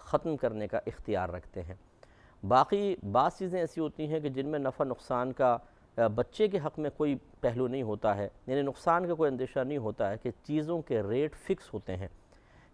ختم کرنے کا اختیار رکھتے ہیں۔ باقی بعض چیزیں ایسی ہوتی ہیں کہ جن میں نفع نقصان کا بچے کے حق میں کوئی پہلو نہیں ہوتا ہے، یعنی نقصان کا کوئی اندیشہ نہیں ہوتا ہے کہ چیزوں کے ریٹ فکس ہوتے ہیں،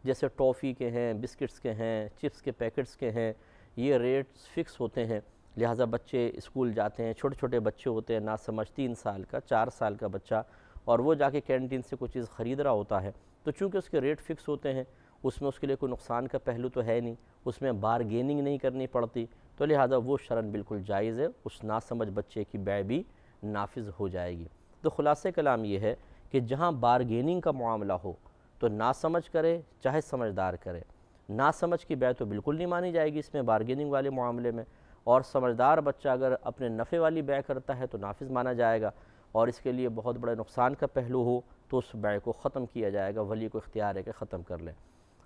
جیسے ٹافی کے ہیں، بسکٹس کے ہیں، چپس کے پیکٹس کے ہیں، یہ ریٹس فکس ہوتے ہیں، لہٰذا بچے اسکول جاتے ہیں، چھوٹے چھوٹے بچے ہوتے ہیں، ناسمجھ 3 سال کا 4 سال کا بچہ، اور وہ جا کے کینٹین سے کوئی چیز خرید رہا ہوتا ہے، تو چونکہ اس کے ریٹ فکس ہوتے ہیں، اس میں اس کے لیے کوئی نقصان کا پہلو تو ہے نہیں، اس میں بارگیننگ نہیں کرنی پڑتی، تو لہٰذا وہ شرعاً بالکل جائز ہے، اس ناسمجھ بچے کی بیع بھی نافذ ہو جائے گی۔ تو خلاصہ کلام یہ ہے کہ جہاں بارگیننگ کا معاملہ ہو تو ناسمجھ کرے چاہے سمجھدار کرے، ناسمجھ کی بیع تو بالکل نہیں مانی جائے گی اس میں بارگیننگ والے معاملے میں، اور سمجھدار بچہ اگر اپنے نفع والی بیع کرتا ہے تو نافذ مانا جائے گا، اور اس کے لیے بہت بڑے نقصان کا پہلو ہو تو اس بیع کو ختم کیا جائے گا، ولی کو اختیار ہے کہ ختم کر لیں،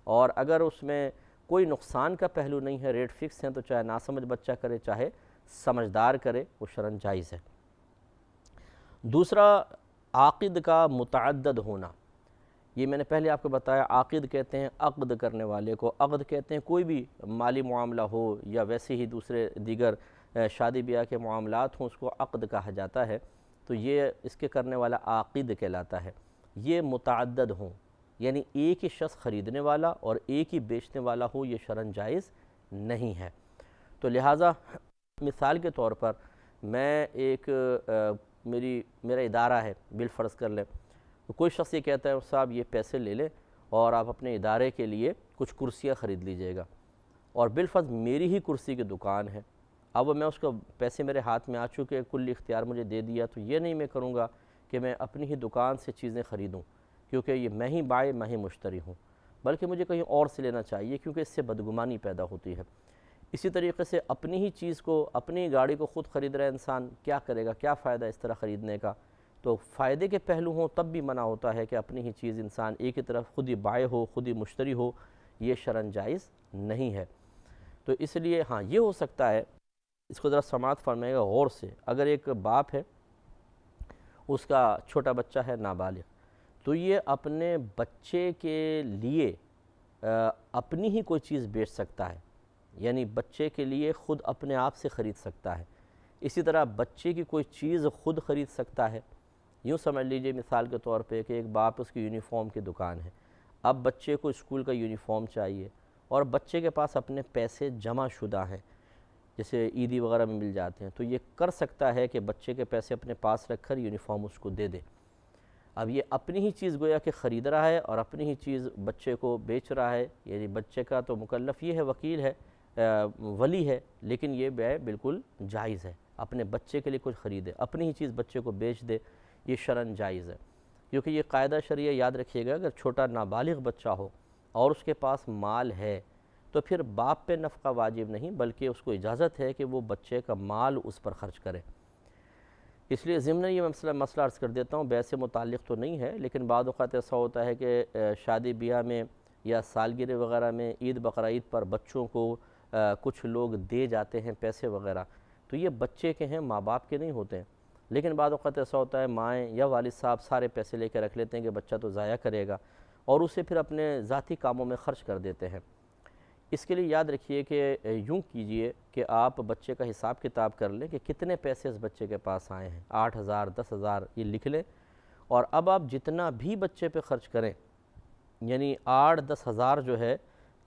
اور اگر اس میں کوئی نقصان کا پہلو نہیں ہے، ریٹ فکس ہیں، تو چاہے ناسمجھ بچہ کرے چاہے سمجھدار کرے، وہ شرعاً جائز ہے۔ دوسرا، عاقد کا متعدد ہونا، یہ میں نے پہلے آپ کو بتایا، عاقد کہتے ہیں عقد کرنے والے کو، عقد کہتے ہیں کوئی بھی مالی معاملہ ہو یا ویسے ہی دوسرے دیگر شادی بیاہ کے معاملات ہوں، اس کو عقد کہا جاتا ہے، تو یہ اس کے کرنے والا عاقد کہلاتا ہے۔ یہ متعدد ہوں، یعنی ایک ہی شخص خریدنے والا اور ایک ہی بیچنے والا ہو، یہ شرعاً جائز نہیں ہے۔ تو لہٰذا مثال کے طور پر میں میرا ادارہ ہے، بالفرض کر لیں، تو کوئی شخص یہ کہتا ہے صاحب یہ پیسے لے لیں اور آپ اپنے ادارے کے لیے کچھ کرسیاں خرید لیجئے گا، اور بالفرض میری ہی کرسی کی دکان ہے، اب میں اس کو پیسے میرے ہاتھ میں آ چکے، کل اختیار مجھے دے دیا، تو یہ نہیں میں کروں گا کہ میں اپنی ہی دکان سے چیزیں خریدوں، کیونکہ یہ میں ہی بائع میں ہی مشتری ہوں، بلکہ مجھے کہیں اور سے لینا چاہیے، کیونکہ اس سے بدگمانی پیدا ہوتی ہے۔ اسی طریقے سے اپنی ہی چیز کو، اپنی گاڑی کو خود خرید رہا ہے انسان، کیا کرے گا، کیا فائدہ اس طرح خریدنے کا؟ تو فائدے کے پہلو ہوں تب بھی منع ہوتا ہے کہ اپنی ہی چیز انسان ایک ہی طرف خود ہی بائع ہو، خود ہی مشتری ہو، یہ شرعاً جائز نہیں ہے۔ تو اس لیے ہاں یہ ہو سکتا ہے، اس کو ذرا سماعت فرمائے گا غور سے، اگر ایک باپ ہے، اس کا چھوٹا بچہ ہے نابالغ، تو یہ اپنے بچے کے لیے اپنی ہی کوئی چیز بیچ سکتا ہے، یعنی بچے کے لیے خود اپنے آپ سے خرید سکتا ہے، اسی طرح بچے کی کوئی چیز خود خرید سکتا ہے۔ یوں سمجھ لیجئے مثال کے طور پہ کہ ایک باپ اس کی یونیفارم کی دکان ہے، اب بچے کو اسکول کا یونیفارم چاہیے، اور بچے کے پاس اپنے پیسے جمع شدہ ہیں، جیسے عیدی وغیرہ میں مل جاتے ہیں، تو یہ کر سکتا ہے کہ بچے کے پیسے اپنے پاس رکھ کر یونیفارم اس کو دے دے۔ اب یہ اپنی ہی چیز گویا کہ خرید رہا ہے اور اپنی ہی چیز بچے کو بیچ رہا ہے، یعنی بچے کا تو مکلف یہ ہے، وکیل ہے، ولی ہے، لیکن یہ بیع بالکل جائز ہے، اپنے بچے کے لیے کچھ خریدے، اپنی ہی چیز بچے کو بیچ دے، یہ شرعاً جائز ہے، کیونکہ یہ قاعدہ شرعیہ یاد رکھیے گا، اگر چھوٹا نابالغ بچہ ہو اور اس کے پاس مال ہے تو پھر باپ پہ نفقہ واجب نہیں، بلکہ اس کو اجازت ہے کہ وہ بچے کا مال اس پر خرچ کرے۔ اس لیے ضمن یہ مسئلہ عرض کر دیتا ہوں، بیع سے متعلق تو نہیں ہے، لیکن بعض اوقات ایسا ہوتا ہے کہ شادی بیاہ میں یا سالگرہ وغیرہ میں، عید بقرعید پر بچوں کو کچھ لوگ دے جاتے ہیں پیسے وغیرہ، تو یہ بچے کے ہیں، ماں باپ کے نہیں ہوتے ہیں، لیکن بعض اوقات ایسا ہوتا ہے مائیں یا والد صاحب سارے پیسے لے کے رکھ لیتے ہیں کہ بچہ تو ضائع کرے گا، اور اسے پھر اپنے ذاتی کاموں میں خرچ کر دیتے ہیں۔ اس کے لیے یاد رکھیے کہ یوں کیجئے کہ آپ بچے کا حساب کتاب کر لیں کہ کتنے پیسے اس بچے کے پاس آئے ہیں، 8,000 10,000 یہ لکھ لیں، اور اب آپ جتنا بھی بچے پہ خرچ کریں، یعنی 8-10,000 جو ہے،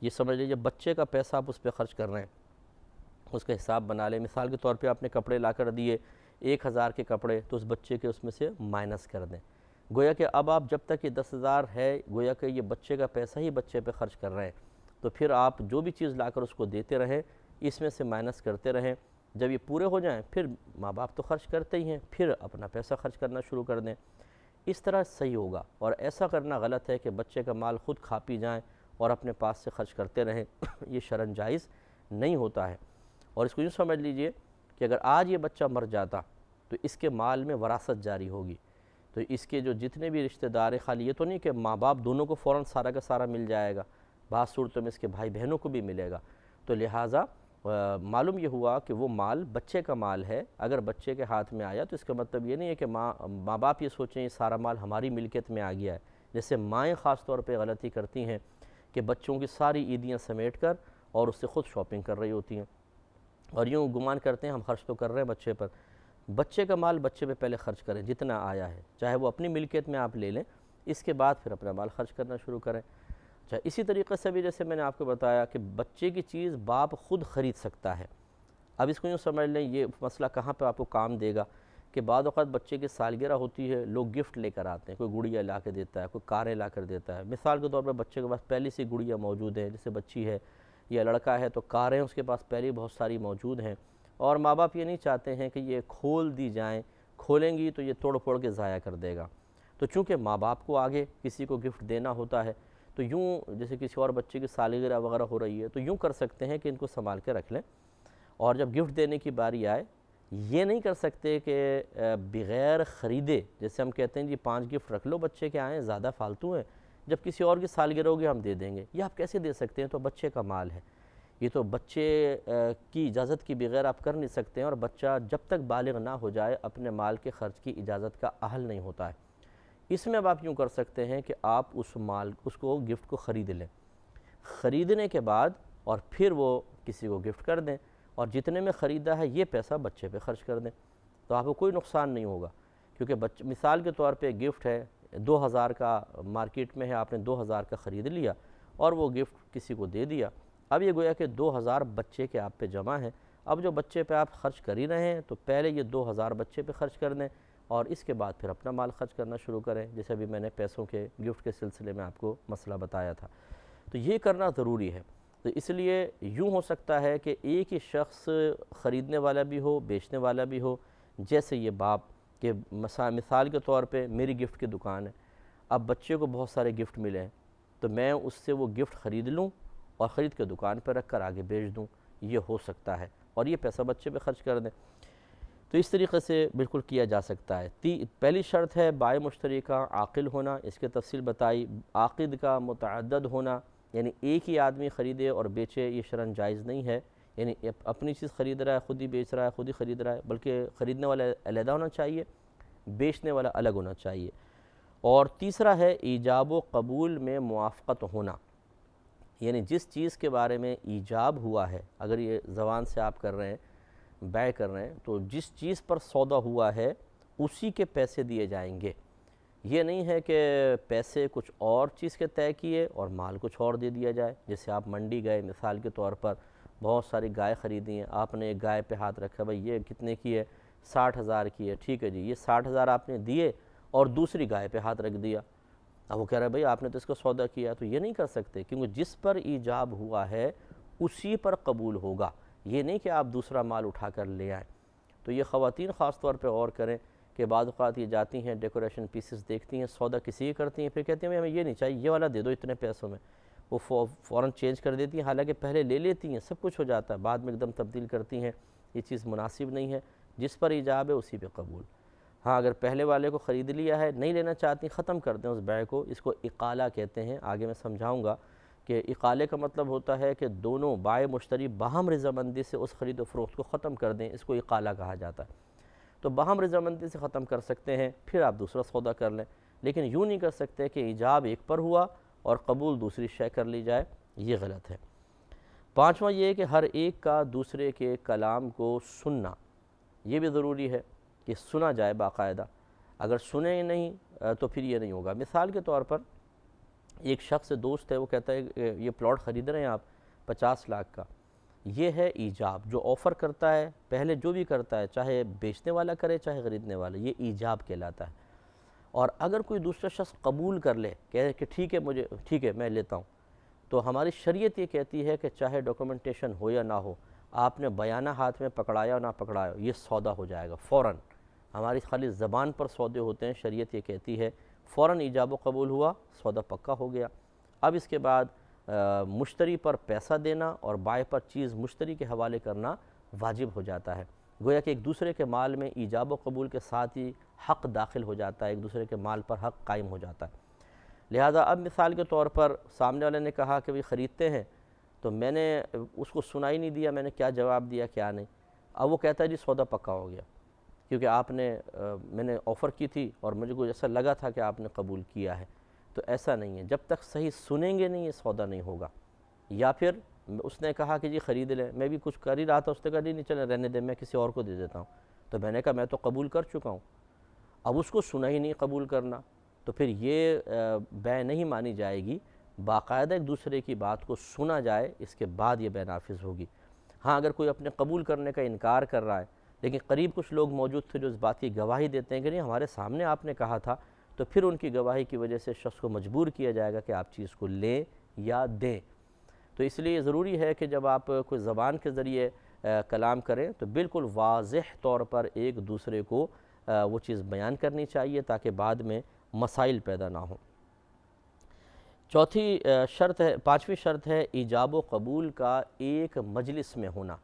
یہ سمجھ لیجیے بچے کا پیسہ آپ اس پہ خرچ کر رہے ہیں، اس کا حساب بنا لیں۔ مثال کے طور پہ آپ نے کپڑے لا کر دیے 1,000 کے کپڑے، تو اس بچے کے اس میں سے مائنس کر دیں، گویا کہ اب آپ جب تک یہ 10,000 ہے، گویا کہ یہ بچے کا پیسہ ہی بچے پہ خرچ کر رہے ہیں، تو پھر آپ جو بھی چیز لا کر اس کو دیتے رہیں، اس میں سے مائنس کرتے رہیں، جب یہ پورے ہو جائیں پھر ماں باپ تو خرچ کرتے ہی ہیں، پھر اپنا پیسہ خرچ کرنا شروع کر دیں، اس طرح صحیح ہوگا، اور ایسا کرنا غلط ہے کہ بچے کا مال خود کھا پی جائیں اور اپنے پاس سے خرچ کرتے رہیں، یہ شرعاً جائز نہیں ہوتا ہے۔ اور اس کو یوں سمجھ لیجئے کہ اگر آج یہ بچہ مر جاتا تو اس کے مال میں وراثت جاری ہوگی، تو اس کے جو جتنے بھی رشتہ دار ہیں، خالی یہ تو نہیں کہ ماں باپ دونوں کو فوراً سارا کا سارا مل جائے گا، بعض صورتوں میں اس کے بھائی بہنوں کو بھی ملے گا، تو لہٰذا معلوم یہ ہوا کہ وہ مال بچے کا مال ہے، اگر بچے کے ہاتھ میں آیا تو اس کا مطلب یہ نہیں ہے کہ ماں باپ یہ سوچیں یہ سارا مال ہماری ملکیت میں آ گیا ہے، جیسے مائیں خاص طور پہ غلطی کرتی ہیں کہ بچوں کی ساری عیدیاں سمیٹ کر اور اس سے خود شاپنگ کر رہی ہوتی ہیں، اور یوں گمان کرتے ہیں ہم خرچ تو کر رہے ہیں بچے پر۔ بچے کا مال بچے پہ پہلے خرچ کریں جتنا آیا ہے، چاہے وہ اپنی ملکیت میں آپ لے لیں، اس کے بعد پھر اپنا مال خرچ کرنا شروع کریں۔ اچھا، اسی طریقے سے بھی جیسے میں نے آپ کو بتایا کہ بچے کی چیز باپ خود خرید سکتا ہے۔ اب اس کو یوں سمجھ لیں، یہ مسئلہ کہاں پہ آپ کو کام دے گا کہ بعض اوقات بچے کی سالگرہ ہوتی ہے، لوگ گفٹ لے کر آتے ہیں، کوئی گڑیا لا کے دیتا ہے، کوئی کاریں لا کر دیتا ہے۔ مثال کے طور پر بچے کے پاس پہلے سے گڑیا موجود ہے، جیسے بچی ہے یا لڑکا ہے تو کاریں اس کے پاس پہلے بہت ساری موجود ہیں، اور ماں باپ یہ نہیں چاہتے ہیں کہ یہ کھول دی جائیں، کھولیں گی تو یہ توڑ پھوڑ کے ضائع کر دے گا۔ تو چونکہ ماں باپ کو آگے کسی کو گفٹ دینا ہوتا ہے، تو یوں جیسے کسی اور بچے کی سالگرہ وغیرہ ہو رہی ہے تو یوں کر سکتے ہیں کہ ان کو سنبھال کے رکھ لیں، اور جب گفٹ دینے کی باری آئے یہ نہیں کر سکتے کہ بغیر خریدے، جیسے ہم کہتے ہیں جی 5 گفٹ رکھ لو بچے کے آئیں، زیادہ فالتو ہیں، جب کسی اور کی سالگرہ ہوگی ہم دے دیں گے، یہ آپ کیسے دے سکتے ہیں؟ تو بچے کا مال ہے، یہ تو بچے کی اجازت کی بغیر آپ کر نہیں سکتے ہیں، اور بچہ جب تک بالغ نہ ہو جائے اپنے مال کے خرچ کی اجازت کا اہل نہیں ہوتا ہے۔ اس میں اب آپ یوں کر سکتے ہیں کہ آپ اس کو گفٹ کو خرید لیں، خریدنے کے بعد اور پھر وہ کسی کو گفٹ کر دیں، اور جتنے میں خریدا ہے یہ پیسہ بچے پہ خرچ کر دیں، تو آپ کو کوئی نقصان نہیں ہوگا، کیونکہ مثال کے طور پہ گفٹ ہے 2000 کا، مارکیٹ میں ہے، آپ نے 2000 کا خرید لیا اور وہ گفٹ کسی کو دے دیا، اب یہ گویا کہ 2000 بچے کے آپ پہ جمع ہیں، اب جو بچے پہ آپ خرچ کر ہی رہے ہیں تو پہلے یہ 2000 بچے پہ خرچ کر دیں، اور اس کے بعد پھر اپنا مال خرچ کرنا شروع کریں، جیسے ابھی میں نے پیسوں کے گفٹ کے سلسلے میں آپ کو مسئلہ بتایا تھا۔ تو یہ کرنا ضروری ہے۔ تو اس لیے یوں ہو سکتا ہے کہ ایک ہی شخص خریدنے والا بھی ہو، بیچنے والا بھی ہو، جیسے یہ باپ کہ مثال کے طور پہ میری گفٹ کی دکان ہے، اب بچے کو بہت سارے گفٹ ملے ہیں تو میں اس سے وہ گفٹ خرید لوں اور خرید کے دکان پہ رکھ کر آگے بیچ دوں، یہ ہو سکتا ہے، اور یہ پیسہ بچے پہ خرچ کر دیں، تو اس طریقے سے بالکل کیا جا سکتا ہے۔ پہلی شرط ہے بائع مشتری کا عاقل ہونا، اس کے تفصیل بتائی۔ عاقد کا متعدد ہونا، یعنی ایک ہی آدمی خریدے اور بیچے، یہ شرعاً جائز نہیں ہے، یعنی اپنی چیز خرید رہا ہے، خود ہی بیچ رہا ہے، خود ہی خرید رہا ہے، بلکہ خریدنے والا علیحدہ ہونا چاہیے، بیچنے والا الگ ہونا چاہیے۔ اور تیسرا ہے ایجاب و قبول میں موافقت ہونا، یعنی جس چیز کے بارے میں ایجاب ہوا ہے، اگر یہ زبان سے آپ کر رہے ہیں، بیع کر رہے ہیں، تو جس چیز پر سودا ہوا ہے اسی کے پیسے دیے جائیں گے، یہ نہیں ہے کہ پیسے کچھ اور چیز کے طے کیے اور مال کچھ اور دے دیا جائے۔ جیسے آپ منڈی گئے، مثال کے طور پر بہت ساری گائے خریدی ہیں، آپ نے ایک گائے پہ ہاتھ رکھا، بھائی یہ کتنے کی ہے؟ 60,000 کی ہے، ٹھیک ہے جی، یہ 60,000 آپ نے دیے اور دوسری گائے پہ ہاتھ رکھ دیا، اب وہ کہہ رہا ہے بھائی آپ نے تو اس کو سودا کیا، تو یہ نہیں کر سکتے، کیونکہ جس پر ایجاب ہوا ہے اسی پر قبول ہوگا، یہ نہیں کہ آپ دوسرا مال اٹھا کر لے آئیں۔ تو یہ خواتین خاص طور پہ غور کریں کہ بعض اوقات یہ جاتی ہیں ڈیکوریشن پیسز دیکھتی ہیں، سودا کسی کی کرتی ہیں، پھر کہتی ہیں ہمیں یہ نہیں چاہیے، یہ والا دے دو اتنے پیسوں میں، وہ فوراً چینج کر دیتی ہیں، حالانکہ پہلے لے لیتی ہیں، سب کچھ ہو جاتا ہے، بعد میں ایک دم تبدیل کرتی ہیں، یہ چیز مناسب نہیں ہے، جس پر ایجاب ہے اسی پہ قبول۔ ہاں اگر پہلے والے کو خرید لیا ہے، نہیں لینا چاہتی، ختم کر دیں اس بیع کو، اس کو اقالہ کہتے ہیں، آگے میں سمجھاؤں گا کہ اقالے کا مطلب ہوتا ہے کہ دونوں بائع مشتری باہم رضامندی سے اس خرید و فروخت کو ختم کر دیں، اس کو اقالہ کہا جاتا ہے۔ تو باہم رضامندی سے ختم کر سکتے ہیں، پھر آپ دوسرا سودا کر لیں، لیکن یوں نہیں کر سکتے کہ ایجاب ایک پر ہوا اور قبول دوسری شے کر لی جائے، یہ غلط ہے۔ پانچواں یہ ہے کہ ہر ایک کا دوسرے کے کلام کو سننا، یہ بھی ضروری ہے کہ سنا جائے باقاعدہ، اگر سنے نہیں تو پھر یہ نہیں ہوگا۔ مثال کے طور پر ایک شخص دوست ہے، وہ کہتا ہے کہ یہ پلاٹ خرید رہے ہیں آپ 50 لاکھ کا، یہ ہے ایجاب، جو آفر کرتا ہے پہلے جو بھی کرتا ہے، چاہے بیچنے والا کرے چاہے خریدنے والا، یہ ایجاب کہلاتا ہے۔ اور اگر کوئی دوسرا شخص قبول کر لے، کہے کہ ٹھیک ہے میں لیتا ہوں، تو ہماری شریعت یہ کہتی ہے کہ چاہے ڈاکومنٹیشن ہو یا نہ ہو، آپ نے بیانہ ہاتھ میں پکڑایا نہ پکڑایا، یہ سودا ہو جائے گا فوراً۔ ہماری خالی زبان پر سودے ہوتے ہیں، شریعت یہ کہتی ہے فوراً ایجاب و قبول ہوا، سودا پکا ہو گیا۔ اب اس کے بعد مشتری پر پیسہ دینا اور بائع پر چیز مشتری کے حوالے کرنا واجب ہو جاتا ہے، گویا کہ ایک دوسرے کے مال میں ایجاب و قبول کے ساتھ ہی حق داخل ہو جاتا ہے، ایک دوسرے کے مال پر حق قائم ہو جاتا ہے۔ لہٰذا اب مثال کے طور پر سامنے والے نے کہا کہ خریدتے ہیں، تو میں نے اس کو سنا ہی نہیں دیا، میں نے کیا جواب دیا کیا نہیں، اب وہ کہتا ہے جی سودا پکا ہو گیا، کیونکہ میں نے آفر کی تھی اور مجھے کچھ ایسا لگا تھا کہ آپ نے قبول کیا ہے۔ تو ایسا نہیں ہے، جب تک صحیح سنیں گے نہیں یہ سودا نہیں ہوگا، یا پھر اس نے کہا کہ جی خرید لیں، میں بھی کچھ کر ہی رہا تھا، اس نے کہا نہیں چلیں رہنے دیں، میں کسی اور کو دے دیتا ہوں. تو میں نے کہا میں تو قبول کر چکا ہوں. اب اس کو سنا ہی نہیں قبول کرنا، تو پھر یہ بیع نہیں مانی جائے گی. باقاعدہ ایک دوسرے کی بات کو سنا جائے، اس کے بعد یہ بیع نافذ ہوگی. ہاں اگر کوئی اپنے قبول کرنے کا انکار کر رہا ہے، لیکن قریب کچھ لوگ موجود تھے جو اس بات کی گواہی دیتے ہیں کہ نہیں ہمارے سامنے آپ نے کہا تھا، تو پھر ان کی گواہی کی وجہ سے شخص کو مجبور کیا جائے گا کہ آپ چیز کو لیں یا دیں. تو اس لیے ضروری ہے کہ جب آپ کوئی زبان کے ذریعے کلام کریں تو بالکل واضح طور پر ایک دوسرے کو وہ چیز بیان کرنی چاہیے تاکہ بعد میں مسائل پیدا نہ ہوں. چوتھی شرط ہے، پانچویں شرط ہے ایجاب و قبول کا ایک مجلس میں ہونا.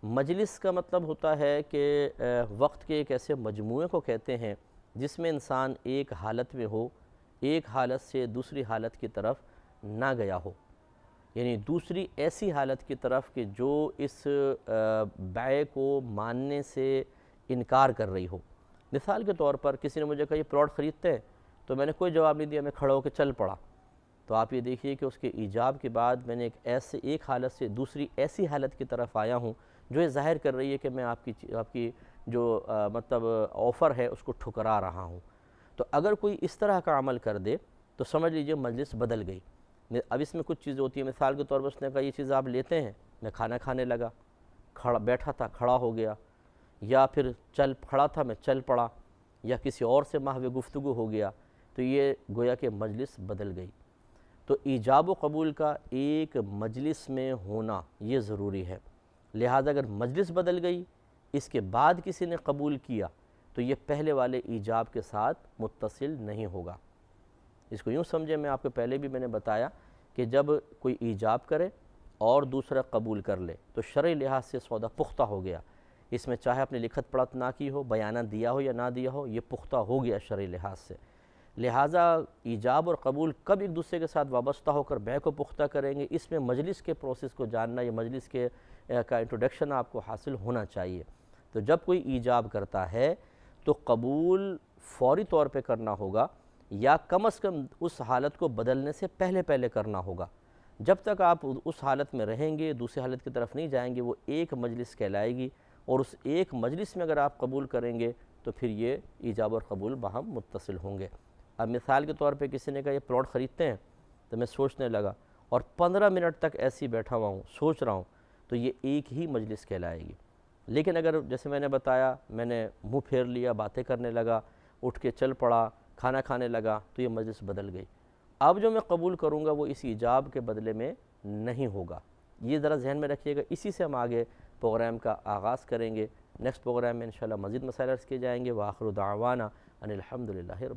مجلس کا مطلب ہوتا ہے کہ وقت کے ایک ایسے مجموعے کو کہتے ہیں جس میں انسان ایک حالت میں ہو، ایک حالت سے دوسری حالت کی طرف نہ گیا ہو، یعنی دوسری ایسی حالت کی طرف کہ جو اس بیع کو ماننے سے انکار کر رہی ہو. مثال کے طور پر کسی نے مجھے کہا یہ پلاٹ خریدتے ہیں، تو میں نے کوئی جواب نہیں دیا، میں کھڑا ہو کے چل پڑا. تو آپ یہ دیکھیے کہ اس کے ایجاب کے بعد میں نے ایک حالت سے دوسری ایسی حالت کی طرف آیا ہوں جو یہ ظاہر کر رہی ہے کہ میں آپ کی جو مطلب آفر ہے اس کو ٹھکرا رہا ہوں. تو اگر کوئی اس طرح کا عمل کر دے تو سمجھ لیجئے مجلس بدل گئی. اب اس میں کچھ چیزیں ہوتی ہیں، مثال کے طور پر اس نے کہا یہ چیز آپ لیتے ہیں، میں کھانا کھانے لگا، بیٹھا تھا کھڑا ہو گیا، یا پھر کھڑا تھا میں چل پڑا، یا کسی اور سے محو گفتگو ہو گیا، تو یہ گویا کہ مجلس بدل گئی. تو ایجاب و قبول کا ایک مجلس میں ہونا یہ ضروری ہے. لہذا اگر مجلس بدل گئی اس کے بعد کسی نے قبول کیا تو یہ پہلے والے ایجاب کے ساتھ متصل نہیں ہوگا. اس کو یوں سمجھیں، میں آپ کو پہلے بھی میں نے بتایا کہ جب کوئی ایجاب کرے اور دوسرا قبول کر لے تو شرعی لحاظ سے سودا پختہ ہو گیا. اس میں چاہے اپنے لکھت پڑھت نہ کی ہو، بیانہ دیا ہو یا نہ دیا ہو، یہ پختہ ہو گیا شرعی لحاظ سے. لہٰذا ایجاب اور قبول کب ایک دوسرے کے ساتھ وابستہ ہو کر بیع کو پختہ کریں گے، اس میں مجلس کے پروسیس کو جاننا یا مجلس کا انٹروڈکشن آپ کو حاصل ہونا چاہیے. تو جب کوئی ایجاب کرتا ہے تو قبول فوری طور پہ کرنا ہوگا یا کم از کم اس حالت کو بدلنے سے پہلے کرنا ہوگا. جب تک آپ اس حالت میں رہیں گے، دوسری حالت کی طرف نہیں جائیں گے، وہ ایک مجلس کہلائے گی، اور اس ایک مجلس میں اگر آپ قبول کریں گے تو پھر یہ ایجاب اور قبول باہم متصل ہوں گے. اب مثال کے طور پہ کسی نے کہا یہ پلاٹ خریدتے ہیں، تو میں سوچنے لگا اور 15 منٹ تک ایسی بیٹھا ہوا ہوں، سوچ رہا ہوں، تو یہ ایک ہی مجلس کہلائے گی. لیکن اگر جیسے میں نے بتایا میں نے منہ پھیر لیا، باتیں کرنے لگا، اٹھ کے چل پڑا، کھانا کھانے لگا، تو یہ مجلس بدل گئی. اب جو میں قبول کروں گا وہ اس ایجاب کے بدلے میں نہیں ہوگا. یہ ذرا ذہن میں رکھیے گا. اسی سے ہم آگے پروگرام کا آغاز کریں گے. نیکسٹ پروگرام میں انشاءاللہ مزید مسائل عرض کیے جائیں گے. وآخر دعوانا ان الحمدللہ.